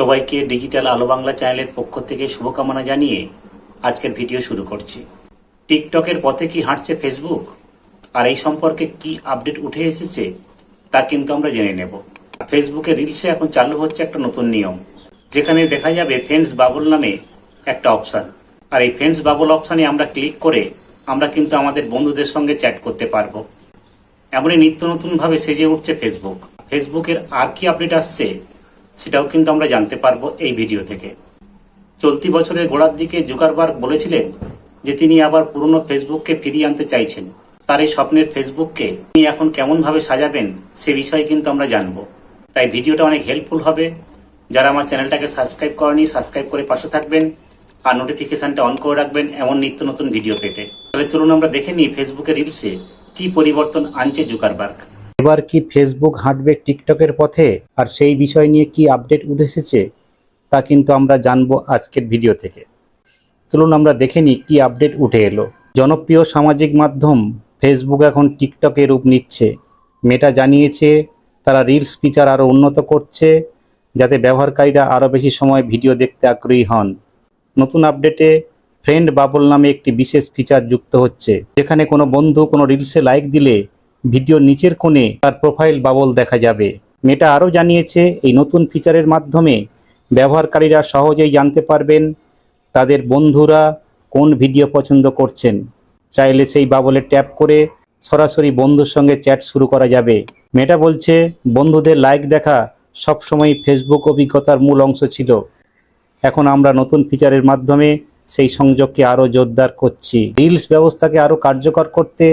সবাইকে ডিজিটাল আলো বাংলা চ্যানেলের পক্ষ থেকে শুভকামনা জানিয়ে আজকের ভিডিও শুরু করছি। টিকটকের পথে কি হাঁটছে ফেসবুক, আর এই সম্পর্কে কি আপডেট উঠে এসেছে তা কিন্তু আমরা জেনে নেব। ফেসবুকে রিলসে এখন চালু হচ্ছে একটা নতুন নিয়ম, যেখানে দেখা যাবে ফ্রেন্ডস বাবল নামে একটা অপশান। আর এই ফ্রেন্ডস বাবল অপশানে আমরা ক্লিক করে আমরা কিন্তু আমাদের বন্ধুদের সঙ্গে চ্যাট করতে পারবো। এমনই নিত্য নতুনভাবে সেজে উঠছে ফেসবুক। ফেসবুকের আর কি আপডেট আসছে সেটাও কিন্তু আমরা জানতে পারবো এই ভিডিও থেকে। চলতি বছরের গোড়ার দিকে জুকারবার্গ বলেছিলেন যে তিনি আবার পুরনো ফেসবুককে ফিরিয়ে আনতে চাইছেন। তার এই স্বপ্নের ফেসবুককে তিনি এখন কেমনভাবে সাজাবেন সে বিষয়ে কিন্তু আমরা জানবো। তাই ভিডিওটা অনেক হেল্পফুল হবে। যারা আমার চ্যানেলটাকে সাবস্ক্রাইব করেনি, সাবস্ক্রাইব করে পাশে থাকবেন আর নোটিফিকেশনটা অন করে রাখবেন এমন নিত্য নতুন ভিডিও পেতে। তাহলে চলুন আমরা দেখে নিই ফেসবুকের রিলসে কি পরিবর্তন আনছে জুকারবার্গ। এবার কি ফেসবুক হাঁটবে টিকটকের পথে, আর সেই বিষয় নিয়ে কি আপডেট উঠে এসেছে তা কিন্তু আমরা জানবো আজকের ভিডিও থেকে। চলুন আমরা দেখে নিই কি আপডেট উঠে এলো। জনপ্রিয় সামাজিক মাধ্যম ফেসবুক এখন টিকটকে রূপ নিচ্ছে। মেটা জানিয়েছে তারা রিলস ফিচার আরও উন্নত করছে, যাতে ব্যবহারকারীরা আরও বেশি সময় ভিডিও দেখতে আগ্রহী হন। নতুন আপডেটে ফ্রেন্ড বাবল নামে একটি বিশেষ ফিচার যুক্ত হচ্ছে, যেখানে কোনো বন্ধু কোনো রিলসে লাইক দিলে ভিডিওর নিচের কোণে তার প্রোফাইল বাবল দেখা যাবে। মেটা আরও জানিয়েছে এই নতুন ফিচারের মাধ্যমে ব্যবহারকারীরা সহজেই জানতে পারবেন তাদের বন্ধুরা কোন ভিডিও পছন্দ করছেন। চাইলে সেই বাবলে ট্যাপ করে সরাসরি বন্ধুর সঙ্গে চ্যাট শুরু করা যাবে। মেটা বলছে বন্ধুদের লাইক দেখা সবসময় ফেসবুক অভিজ্ঞতার মূল অংশ ছিল। এখন আমরা নতুন ফিচারের মাধ্যমে সেই সংযোগকে আরও জোরদার করছি। রিলস ব্যবস্থাকে আরও কার্যকর করতে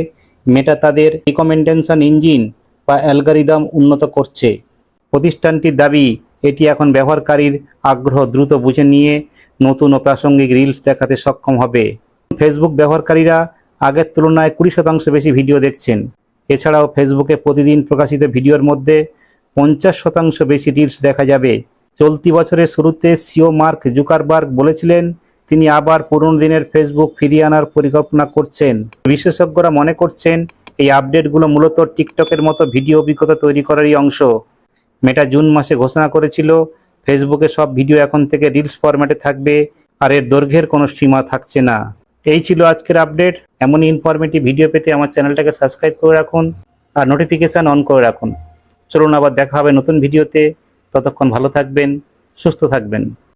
মেটা তাদের রিকমেন্ডেশন ইঞ্জিন বা অ্যালগরিদম উন্নত করছে। প্রতিষ্ঠানটির দাবি এটি এখন ব্যবহারকারীর আগ্রহ দ্রুত বুঝে নিয়ে নতুন ও প্রাসঙ্গিক রিলস দেখাতে সক্ষম হবে। ফেসবুক ব্যবহারকারীরা আগের তুলনায় 20% বেশি ভিডিও দেখছেন। এছাড়াও ফেসবুকে প্রতিদিন প্রকাশিত ভিডিওর মধ্যে 50% বেশি রিলস দেখা যাবে। চলতি বছরের শুরুতে সিও মার্ক জুকারবার্গ বলেছিলেন তিনি আবার পুরনো দিনের ফেসবুক ফিরিয়ে আনার পরিকল্পনা করছেন। বিশেষজ্ঞরা মনে করছেন এই আপডেটগুলো মূলত টিকটকের মতো ভিডিও অভিজ্ঞতা তৈরি করারই অংশ। মেটা জুন মাসে ঘোষণা করেছিল ফেসবুকে সব ভিডিও এখন থেকে রিলস ফরম্যাটে থাকবে, আর এর দৈর্ঘ্যের কোনো সীমা থাকছে না। এই ছিল আজকের আপডেট। এমনই ইনফরমেটিভ ভিডিও পেতে আমার চ্যানেলটাকে সাবস্ক্রাইব করে রাখুন আর নোটিফিকেশান অন করে রাখুন। চলুন আবার দেখা হবে নতুন ভিডিওতে। ততক্ষণ ভালো থাকবেন, সুস্থ থাকবেন।